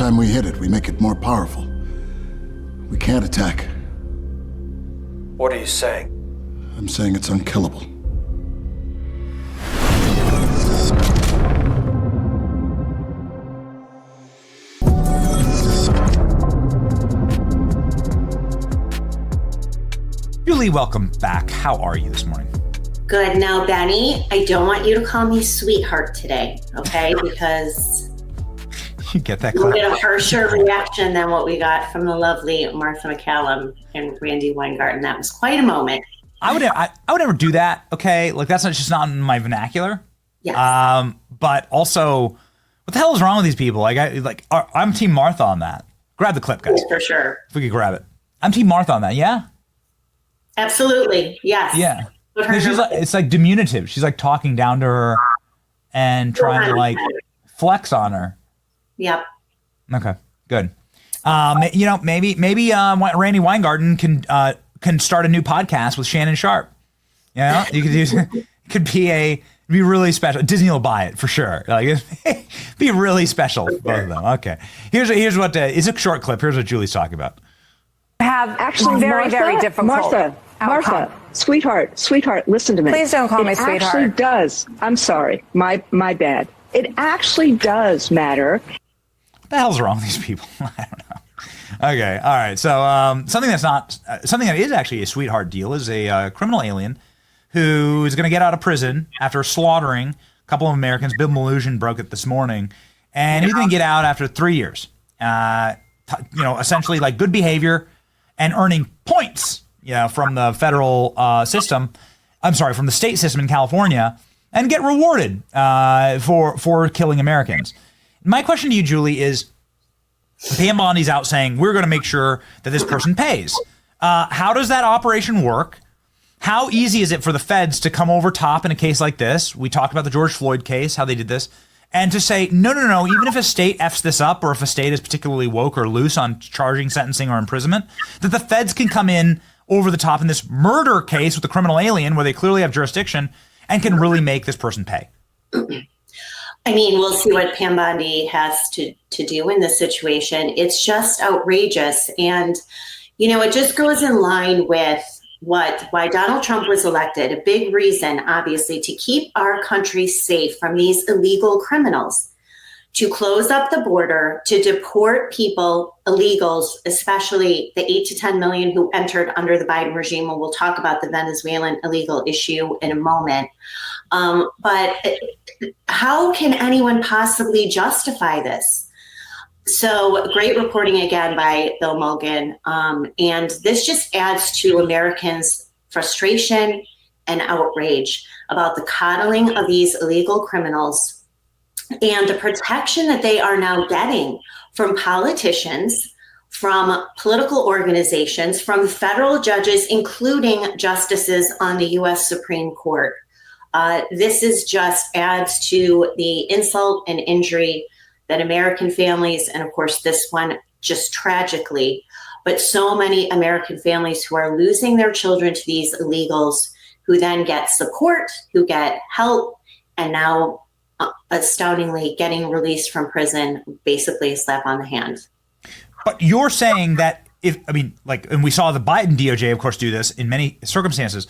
time we hit it, we make it more powerful. We can't attack. What are you saying? I'm saying it's unkillable. Julie, welcome back. How are you this morning? Good. Now, Benny, I don't want you to call me sweetheart today, okay? Because you get that we'll get a harsher reaction than what we got from the lovely Martha McCallum and Randy Weingarten. That was quite a moment. I would never do that, okay? Like, that's just not in my vernacular. Yes. But also, what the hell is wrong with these people? I'm Team Martha on that. Grab the clip, guys. For sure. If we could grab it. I'm Team Martha on that, yeah? Absolutely, yes. Yeah. It's like diminutive. She's like talking down to her and trying to like flex on her. Yep. Okay, good. Maybe Randy Weingarten can start a new podcast with Shannon Sharp. You know, you could use be really special. Disney will buy it for sure. Like it'd be really special, both of them. Okay. Here's what it's a short clip. Here's what Julie's talking about. Have actually very difficult. Martha, sweetheart, listen to me. Please don't call me sweetheart. It actually does. I'm sorry. My bad. It actually does matter. What the hell's wrong with these people? I don't know. Okay. All right. So something that is actually a sweetheart deal is a criminal alien who is going to get out of prison after slaughtering a couple of Americans. Bill Maloogian broke it this morning, and he's going to get out after 3 years. Essentially like good behavior and earning points, from the federal system. I'm sorry, from the state system in California, and get rewarded for killing Americans. My question to you, Julie, is Pam Bondi's out saying we're going to make sure that this person pays. How does that operation work? How easy is it for the feds to come over top in a case like this? We talked about the George Floyd case, how they did this. And to say, no, even if a state F's this up or if a state is particularly woke or loose on charging, sentencing, or imprisonment, that the feds can come in over the top in this murder case with the criminal alien where they clearly have jurisdiction and can really make this person pay. I mean, we'll see what Pam Bondi has to do in this situation. It's just outrageous. And, it just goes in line with why Donald Trump was elected. A big reason, obviously, to keep our country safe from these illegal criminals, to close up the border, to deport people, illegals, especially the 8 to 10 million who entered under the Biden regime. And we'll talk about the Venezuelan illegal issue in a moment. But how can anyone possibly justify this? So great reporting again by Bill Mulligan. And this just adds to Americans' frustration and outrage about the coddling of these illegal criminals and the protection that they are now getting from politicians, from political organizations, from federal judges, including justices on the U.S. Supreme Court. This is just adds to the insult and injury that American families, and of course this one just tragically, but so many American families who are losing their children to these illegals, who then get support, who get help, and now astoundingly getting released from prison, basically a slap on the hand. But you're saying that and we saw the Biden DOJ, of course, do this in many circumstances.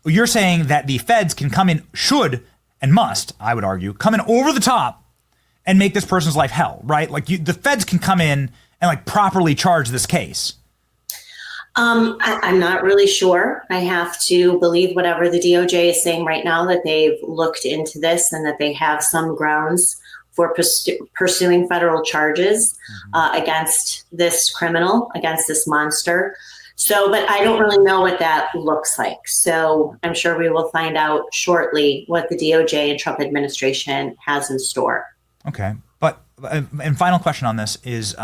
You're saying that the feds can come in, should and must, I would argue, come in over the top and make this person's life hell, right? Like the feds can come in and like properly charge this case. I'm not really sure. I have to believe whatever the DOJ is saying right now, that they've looked into this and that they have some grounds for pursuing federal charges against this criminal, against this monster. So, but I don't really know what that looks like. So I'm sure we will find out shortly what the DOJ and Trump administration has in store. Okay. But, and final question on this is,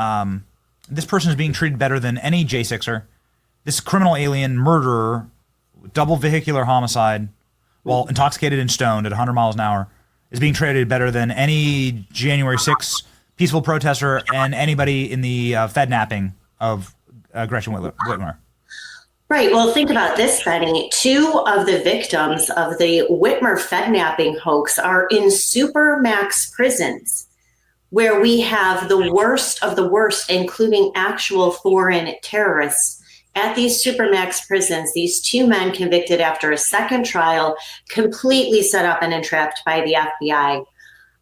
this person is being treated better than any J6er. This criminal alien murderer, double vehicular homicide, while intoxicated and stoned at 100 miles an hour, is being treated better than any January 6th peaceful protester and anybody in the Fednapping of Gretchen Whitmer. Right. Well, think about this, Benny. 2 of the victims of the Whitmer Fednapping hoax are in supermax prisons. where we have the worst of the worst, including actual foreign terrorists, at these supermax prisons. These two men convicted after a second trial, completely set up and entrapped by the FBI,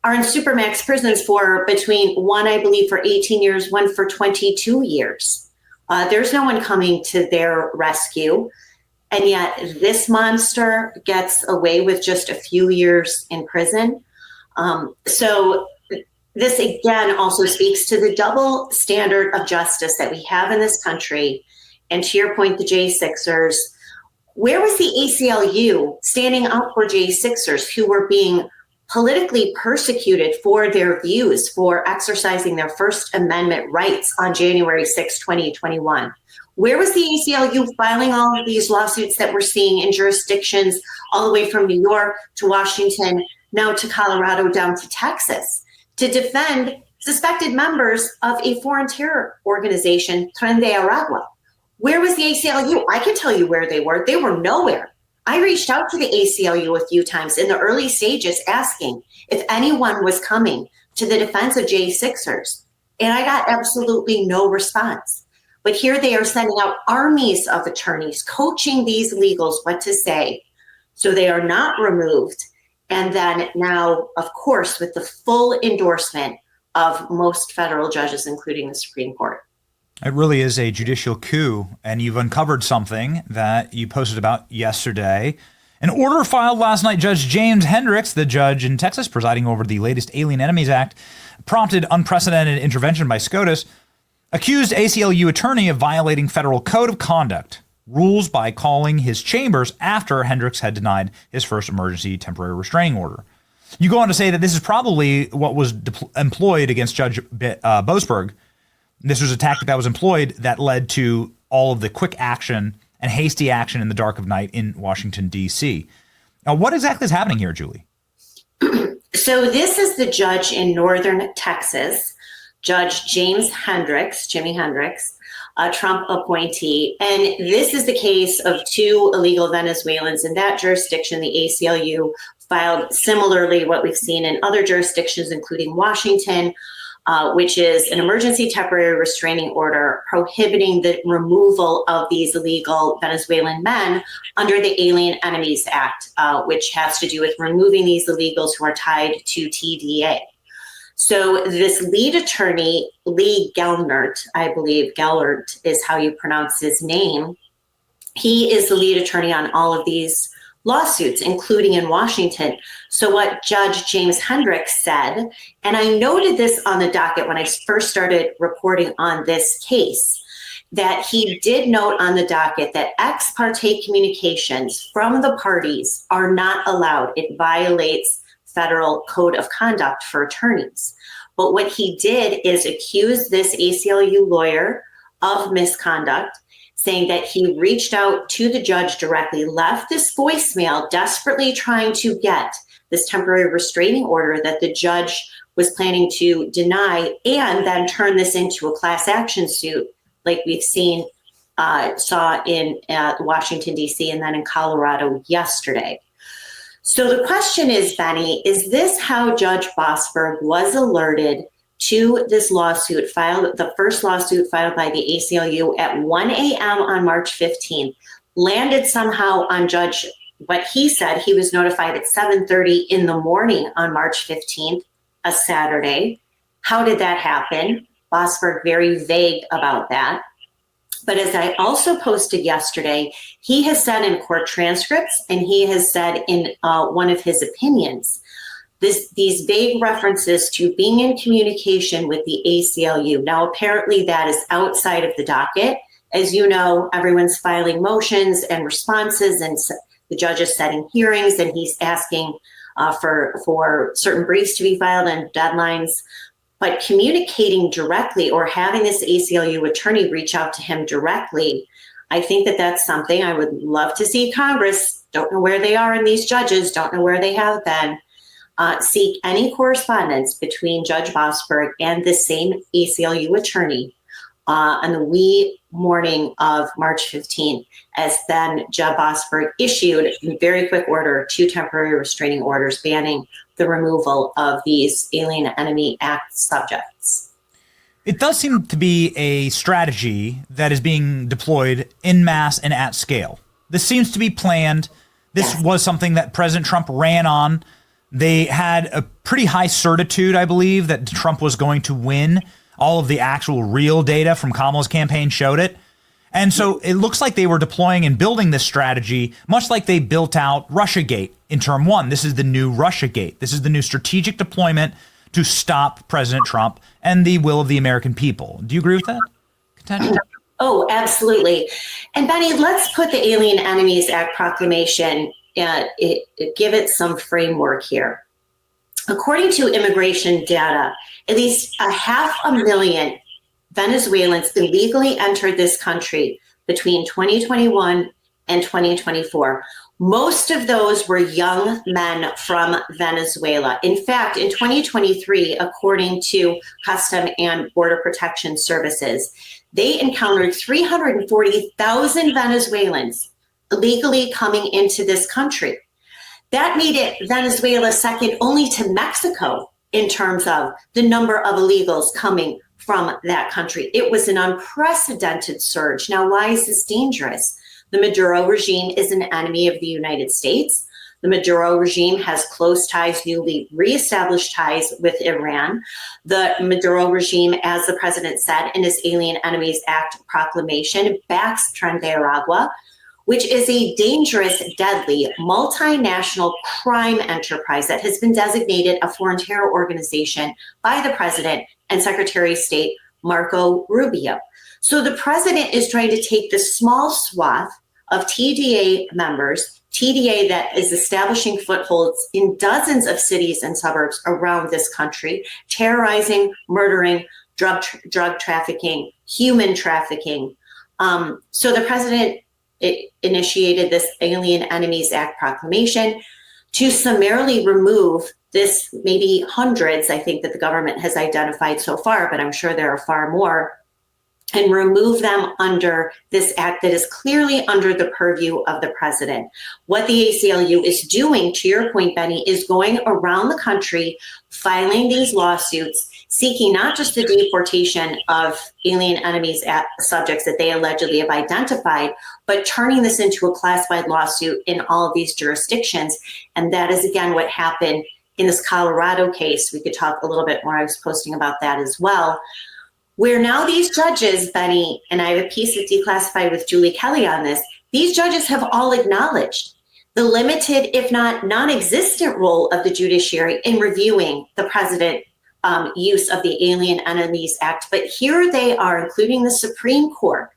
are in supermax prisons for between one, I believe, for 18 years, one for 22 years. There's no one coming to their rescue. And yet this monster gets away with just a few years in prison. So this, again, also speaks to the double standard of justice that we have in this country. And to your point, the J6ers, where was the ACLU standing up for J6ers who were being politically persecuted for their views, for exercising their First Amendment rights on January 6, 2021? Where was the ACLU filing all of these lawsuits that we're seeing in jurisdictions all the way from New York to Washington, now to Colorado, down to Texas, to defend suspected members of a foreign terror organization, Tren de Aragua? Where was the ACLU? I can tell you where they were. They were nowhere. I reached out to the ACLU a few times in the early stages asking if anyone was coming to the defense of J6ers, and I got absolutely no response. But here they are sending out armies of attorneys, coaching these legals what to say, so they are not removed. And then now, of course, with the full endorsement of most federal judges, including the Supreme Court. It really is a judicial coup, and you've uncovered something that you posted about yesterday. An order filed last night, Judge James Hendricks, the judge in Texas presiding over the latest Alien Enemies Act, prompted unprecedented intervention by SCOTUS, accused ACLU attorney of violating federal code of conduct rules by calling his chambers after Hendricks had denied his first emergency temporary restraining order. You go on to say that this is probably what was employed against Judge Boasberg. This was a tactic that was employed that led to all of the quick action and hasty action in the dark of night in Washington, D.C. Now, what exactly is happening here, Julie? So this is the judge in northern Texas, Judge James Hendricks, Jimi Hendrix, a Trump appointee. And this is the case of two illegal Venezuelans in that jurisdiction. The ACLU filed similarly what we've seen in other jurisdictions, including Washington, which is an emergency temporary restraining order prohibiting the removal of these illegal Venezuelan men under the Alien Enemies Act, which has to do with removing these illegals who are tied to TDA. So this lead attorney, Lee Gellert, I believe Gellert is how you pronounce his name. He is the lead attorney on all of these lawsuits, including in Washington. So what Judge James Hendricks said, and I noted this on the docket when I first started reporting on this case, that he did note on the docket that ex parte communications from the parties are not allowed. It violates federal code of conduct for attorneys. But what he did is accuse this ACLU lawyer of misconduct, saying that he reached out to the judge directly, left this voicemail desperately trying to get this temporary restraining order that the judge was planning to deny, and then turn this into a class action suit like we've saw in Washington, D.C., and then in Colorado yesterday. So the question is, Benny, is this how Judge Boasberg was alerted to this lawsuit filed, the first lawsuit filed by the ACLU at 1 a.m. on March 15th, landed somehow on Judge, what he said he was notified at 7:30 in the morning on March 15th, a Saturday. How did that happen? Boasberg very vague about that. But as I also posted yesterday, he has said in court transcripts, and he has said in one of his opinions, these vague references to being in communication with the ACLU. Now, apparently that is outside of the docket. As you know, everyone's filing motions and responses, and the judge is setting hearings, and he's asking for certain briefs to be filed and deadlines. But communicating directly or having this ACLU attorney reach out to him directly, I think that that's something I would love to see Congress, don't know where they are in these judges, don't know where they have been, seek any correspondence between Judge Boasberg and the same ACLU attorney on the wee morning of March 15th, as then Jeb Osberg issued in very quick order 2 temporary restraining orders banning the removal of these Alien Enemy Act subjects. It does seem to be a strategy that is being deployed en masse and at scale. This seems to be planned. This was something that President Trump ran on. They had a pretty high certitude, I believe, that Trump was going to win. All of the actual real data from Kamala's campaign showed it. And so it looks like they were deploying and building this strategy, much like they built out Russiagate in term 1. This is the new Russiagate. This is the new strategic deployment to stop President Trump and the will of the American people. Do you agree with that contention? Oh, absolutely. And Benny, let's put the Alien Enemies Act proclamation, give it some framework here. According to immigration data, at least 500,000 Venezuelans illegally entered this country between 2021 and 2024. Most of those were young men from Venezuela. In fact, in 2023, according to Custom and Border Protection Services, they encountered 340,000 Venezuelans illegally coming into this country. That made it Venezuela second only to Mexico in terms of the number of illegals coming from that country. It was an unprecedented surge. Now, why is this dangerous? The Maduro regime is an enemy of the United States. The Maduro regime has close ties, newly reestablished ties with Iran. The Maduro regime, as the president said in his Alien Enemies Act proclamation, backs Trinidad, which is a dangerous, deadly, multinational crime enterprise that has been designated a foreign terror organization by the president and Secretary of State Marco Rubio. So the president is trying to take this small swath of TDA members, TDA that is establishing footholds in dozens of cities and suburbs around this country, terrorizing, murdering, drug trafficking, human trafficking. So the president initiated this Alien Enemies Act proclamation to summarily remove this, maybe hundreds, I think, that the government has identified so far, but I'm sure there are far more, and remove them under this act that is clearly under the purview of the president. What the ACLU is doing, to your point, Benny, is going around the country, filing these lawsuits, seeking not just the deportation of Alien Enemies Act subjects that they allegedly have identified, but turning this into a class-wide lawsuit in all of these jurisdictions. And that is, again, what happened in this Colorado case. We could talk a little bit more. I was posting about that as well, where now these judges, Benny, and I have a piece of Declassified with Julie Kelly on this, these judges have all acknowledged the limited, if not non-existent, role of the judiciary in reviewing the president use of the Alien Enemies Act. But here they are, including the Supreme Court,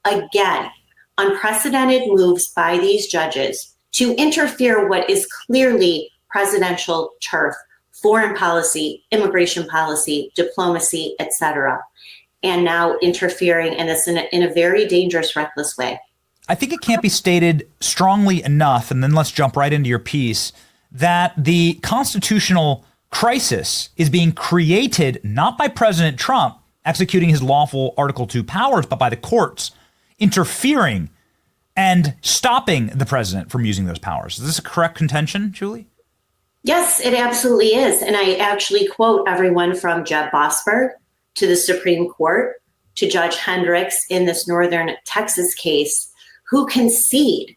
again, unprecedented moves by these judges to interfere what is clearly presidential turf, foreign policy, immigration policy, diplomacy, etc., and now interfering in this in a very dangerous, reckless way. I think it can't be stated strongly enough, and then let's jump right into your piece, that the constitutional crisis is being created not by President Trump executing his lawful Article 2 powers, but by the courts interfering and stopping the president from using those powers. Is this a correct contention, Julie? Yes, it absolutely is. And I actually quote everyone from Jeb Osberg to the Supreme Court to Judge Hendricks in this Northern Texas case, who concede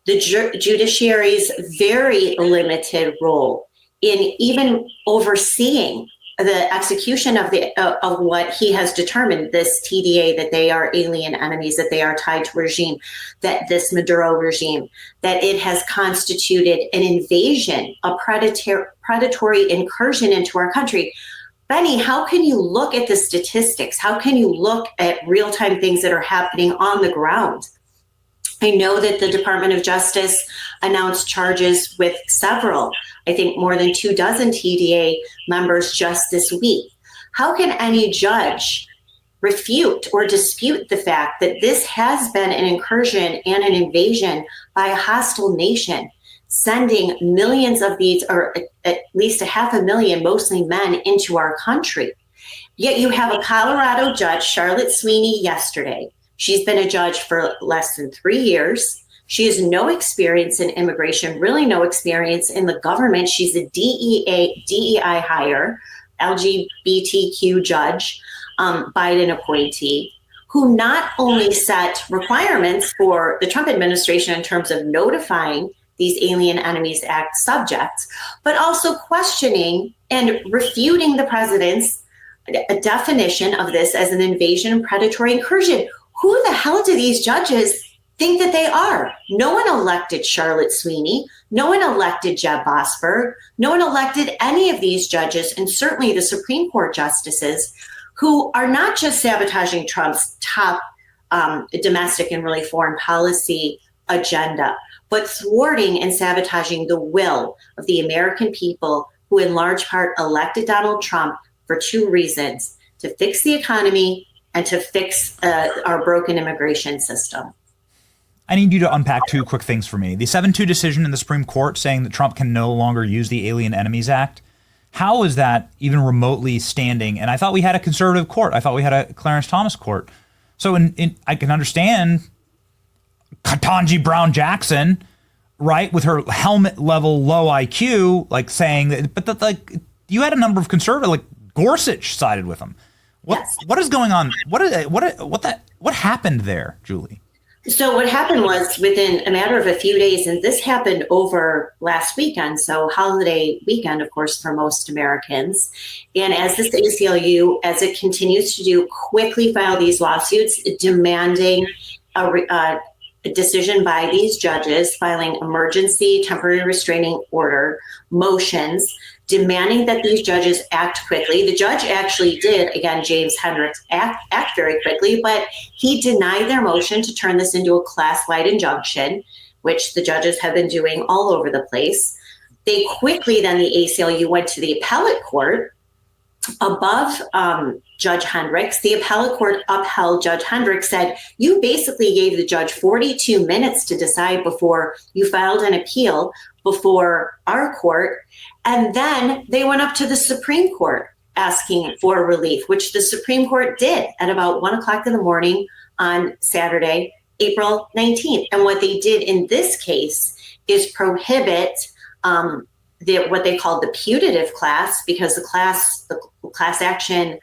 the judiciary's very limited role in even overseeing the execution of what he has determined, this TDA, that they are alien enemies, that they are tied to regime, that this Maduro regime, that it has constituted an invasion, a predatory incursion into our country. Benny, how can you look at the statistics? How can you look at real-time things that are happening on the ground? I know that the Department of Justice announced charges with several, I think more than 24 TDA members just this week. How can any judge refute or dispute the fact that this has been an incursion and an invasion by a hostile nation, sending millions of these, or at least 500,000, mostly men, into our country? Yet you have a Colorado judge, Charlotte Sweeney, yesterday, She's been a judge for less than 3 years. She has no experience in immigration, really no experience in the government. She's a DEI hire, LGBTQ judge, Biden appointee, who not only set requirements for the Trump administration in terms of notifying these Alien Enemies Act subjects, but also questioning and refuting the president's definition of this as an invasion and predatory incursion. Who the hell do these judges think that they are? No one elected Charlotte Sweeney. No one elected Jeb Bossberg. No one elected any of these judges, and certainly the Supreme Court justices, who are not just sabotaging Trump's top domestic and really foreign policy agenda, but thwarting and sabotaging the will of the American people who in large part elected Donald Trump for two reasons: to fix the economy and to fix our broken immigration system. I need you to unpack two quick things for me. The 7-2 decision in the Supreme Court saying that Trump can no longer use the Alien Enemies Act. How is that even remotely standing? And I thought we had a conservative court. I thought we had a Clarence Thomas court. So I can understand Ketanji Brown Jackson, right, with her helmet level low IQ, like saying that, but like you had a number of conservative, like Gorsuch sided with him. What is going on? What happened there, Julie? So what happened was, within a matter of a few days, and this happened over last weekend, so holiday weekend, of course, for most Americans. And as this ACLU, as it continues to do, quickly file these lawsuits demanding a decision by these judges, filing emergency temporary restraining order motions, demanding that these judges act quickly. The judge actually did, again, James Hendricks, act very quickly, but he denied their motion to turn this into a class-wide injunction, which the judges have been doing all over the place. They quickly, then the ACLU went to the appellate court above Judge Hendricks. The appellate court upheld Judge Hendricks, said, you basically gave the judge 42 minutes to decide before you filed an appeal before our court. And then they went up to the Supreme Court asking for relief, which the Supreme Court did at about 1 o'clock in the morning on Saturday, April 19th. And what they did in this case is prohibit what they called the putative class, because the class action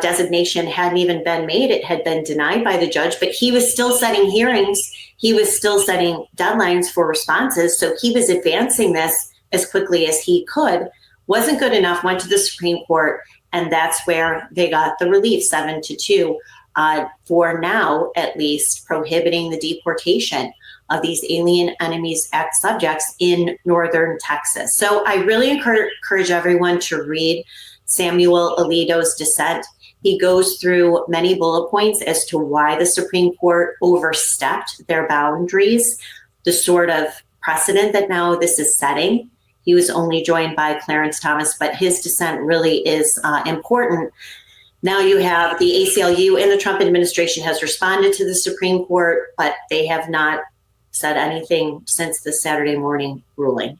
designation hadn't even been made. It had been denied by the judge, but he was still setting hearings. He was still setting deadlines for responses. So he was advancing this as quickly as he could. Wasn't good enough, went to the Supreme Court, and that's where they got the relief, 7-2, for now, at least, prohibiting the deportation of these Alien Enemies Act subjects in northern Texas. So I really encourage everyone to read Samuel Alito's dissent. He goes through many bullet points as to why the Supreme Court overstepped their boundaries, the sort of precedent that now this is setting. He was only joined by Clarence Thomas, but his dissent really is important. Now you have the ACLU, and the Trump administration has responded to the Supreme Court, but they have not said anything since the Saturday morning ruling.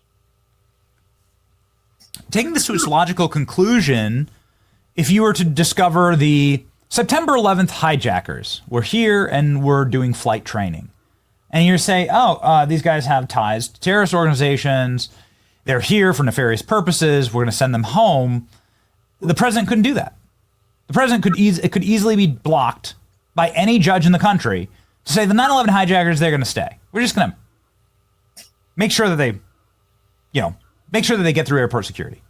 Taking this to its logical conclusion, if you were to discover the September 11th hijackers were here and were doing flight training, and you say, these guys have ties to terrorist organizations, they're here for nefarious purposes, we're going to send them home, the president couldn't do that. The president could easily be blocked by any judge in the country to say the 9/11 hijackers, they're going to stay. We're just going to make sure that they get through airport security.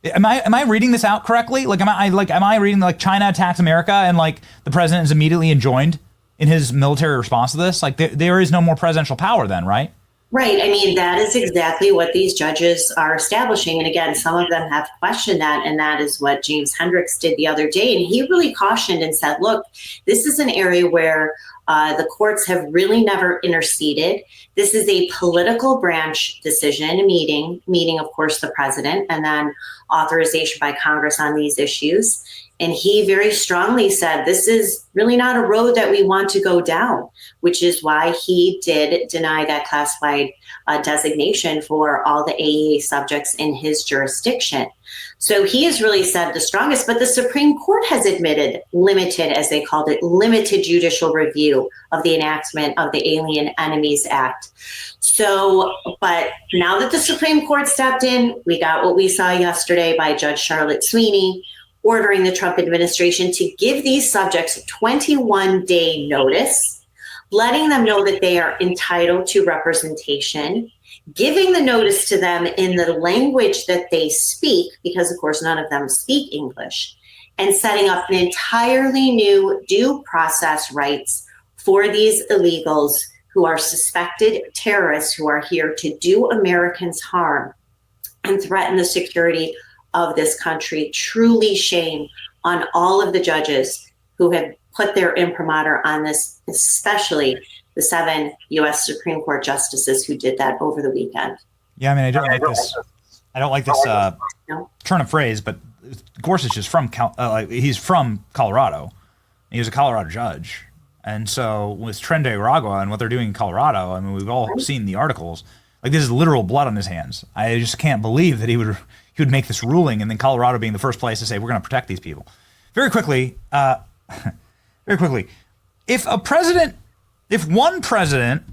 Am I reading this out correctly? Am I reading like China attacks America and like the president is immediately enjoined in his military response to this? Like there is no more presidential power then, right? Right. I mean, that is exactly what these judges are establishing. And again, some of them have questioned that. And that is what James Hendricks did the other day. And he really cautioned and said, look, this is an area where the courts have really never interceded. This is a political branch decision, meeting, of course, the president, and then authorization by Congress on these issues. And he very strongly said, this is really not a road that we want to go down, which is why he did deny that classified designation for all the AEA subjects in his jurisdiction. So he has really said the strongest, but the Supreme Court has admitted limited, as they called it, limited judicial review of the enactment of the Alien Enemies Act. So, but now that the Supreme Court stepped in, we got what we saw yesterday by Judge Charlotte Sweeney, ordering the Trump administration to give these subjects a 21-day notice, letting them know that they are entitled to representation, giving the notice to them in the language that they speak, because of course none of them speak English, and setting up an entirely new due process rights for these illegals who are suspected terrorists who are here to do Americans harm and threaten the security of this country. Truly shame on all of the judges who have put their imprimatur on this, especially the 7 U.S. Supreme Court justices who did that over the weekend. Yeah, I mean, I don't like this turn of phrase, but Gorsuch is from he's from Colorado. He was a Colorado judge, and so with Tren de Aragua and what they're doing in Colorado, I mean, we've all seen the articles. Like, this is literal blood on his hands. I just can't believe that he would make this ruling, and then Colorado being the first place to say we're going to protect these people. Very quickly, if one president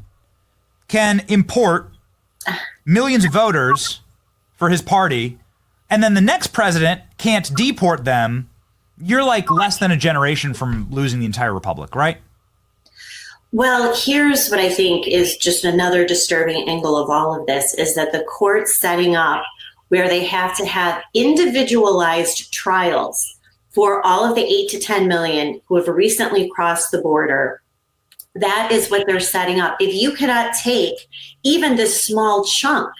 can import millions of voters for his party, and then the next president can't deport them, you're like less than a generation from losing the entire republic, right? Well, here's what I think is just another disturbing angle of all of this, is that the court's setting up where they have to have individualized trials for all of the 8 to 10 million who have recently crossed the border. That is what they're setting up. If you cannot take even this small chunk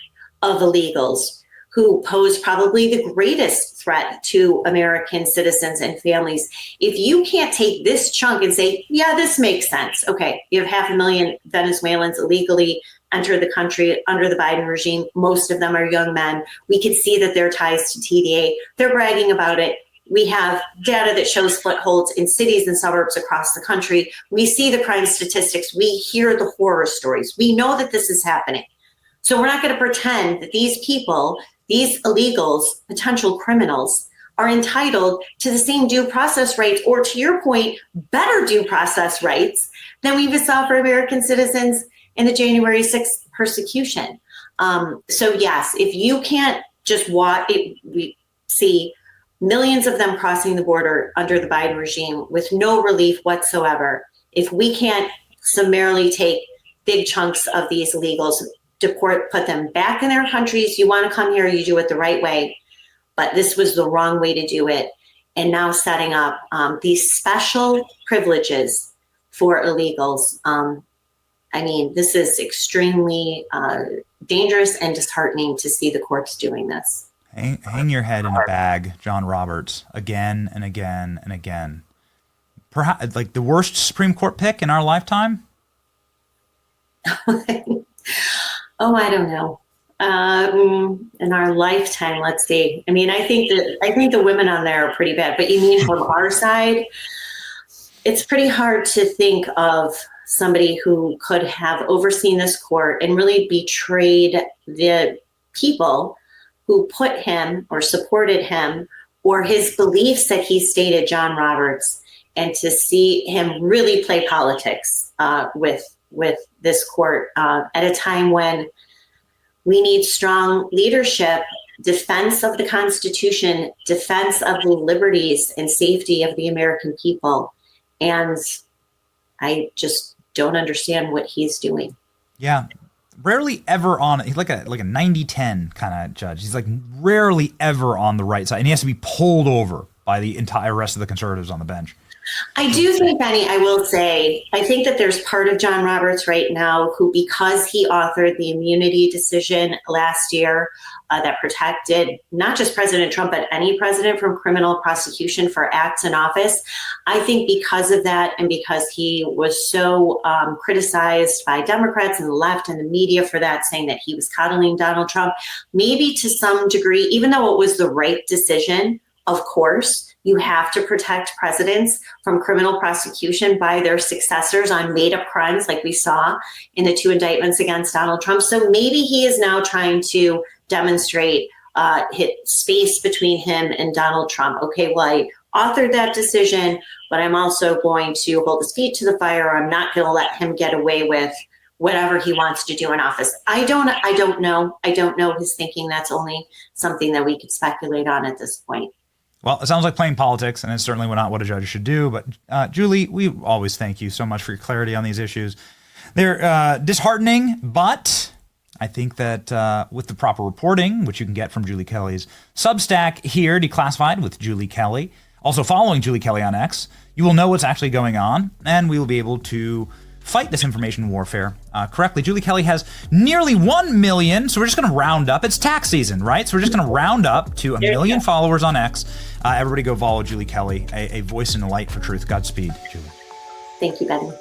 of illegals who pose probably the greatest threat to American citizens and families, if you can't take this chunk and say, yeah, this makes sense. Okay, you have 500,000 Venezuelans illegally enter the country under the Biden regime. Most of them are young men. We can see that their ties to TDA. They're bragging about it. We have data that shows footholds in cities and suburbs across the country. We see the crime statistics. We hear the horror stories. We know that this is happening. So we're not going to pretend that these people, these illegals, potential criminals, are entitled to the same due process rights, or to your point, better due process rights than we saw for American citizens in the January 6th persecution. So yes, if you can't just watch, we see millions of them crossing the border under the Biden regime with no relief whatsoever. If we can't summarily take big chunks of these illegals, deport, put them back in their countries, you want to come here, you do it the right way. But this was the wrong way to do it. And now setting up these special privileges for illegals. I mean, this is extremely dangerous and disheartening to see the courts doing this. Hang your head in a bag, John Roberts, again and again and again. Perhaps like the worst Supreme Court pick in our lifetime? Oh, I don't know. In our lifetime, let's see. I mean, I think the women on there are pretty bad. But you mean from our side? It's pretty hard to think of somebody who could have overseen this court and really betrayed the people who put him or supported him, or his beliefs that he stated, John Roberts, and to see him really play politics with this court at a time when we need strong leadership, defense of the Constitution, defense of the liberties and safety of the American people. And I just don't understand what he's doing. Yeah. Rarely ever on, he's like a 90-10 kind of judge. He's like rarely ever on the right side, and he has to be pulled over by the entire rest of the conservatives on the bench. I do think, Benny, I will say, I think that there's part of John Roberts right now who, because he authored the immunity decision last year that protected not just President Trump, but any president from criminal prosecution for acts in office, I think because of that, and because he was so criticized by Democrats and the left and the media for that, saying that he was coddling Donald Trump, maybe to some degree, even though it was the right decision, Of course, you have to protect presidents from criminal prosecution by their successors on made-up crimes like we saw in the 2 indictments against Donald Trump. So maybe he is now trying to demonstrate hit space between him and Donald Trump. Okay, well, I authored that decision, but I'm also going to hold his feet to the fire. I'm not going to let him get away with whatever he wants to do in office. I don't know. I don't know his thinking. That's only something that we could speculate on at this point. Well, it sounds like playing politics, and it's certainly not what a judge should do. But Julie, we always thank you so much for your clarity on these issues. They're disheartening, but I think that with the proper reporting, which you can get from Julie Kelly's Substack here, Declassified with Julie Kelly, also following Julie Kelly on X, you will know what's actually going on, and we will be able to fight disinformation warfare correctly. Julie Kelly has nearly 1 million, so we're just going to round up. It's tax season, right? So we're just going to round up to 1 million followers on X. Everybody go follow Julie Kelly, a voice in the light for truth. Godspeed, Julie. Thank you, Betty.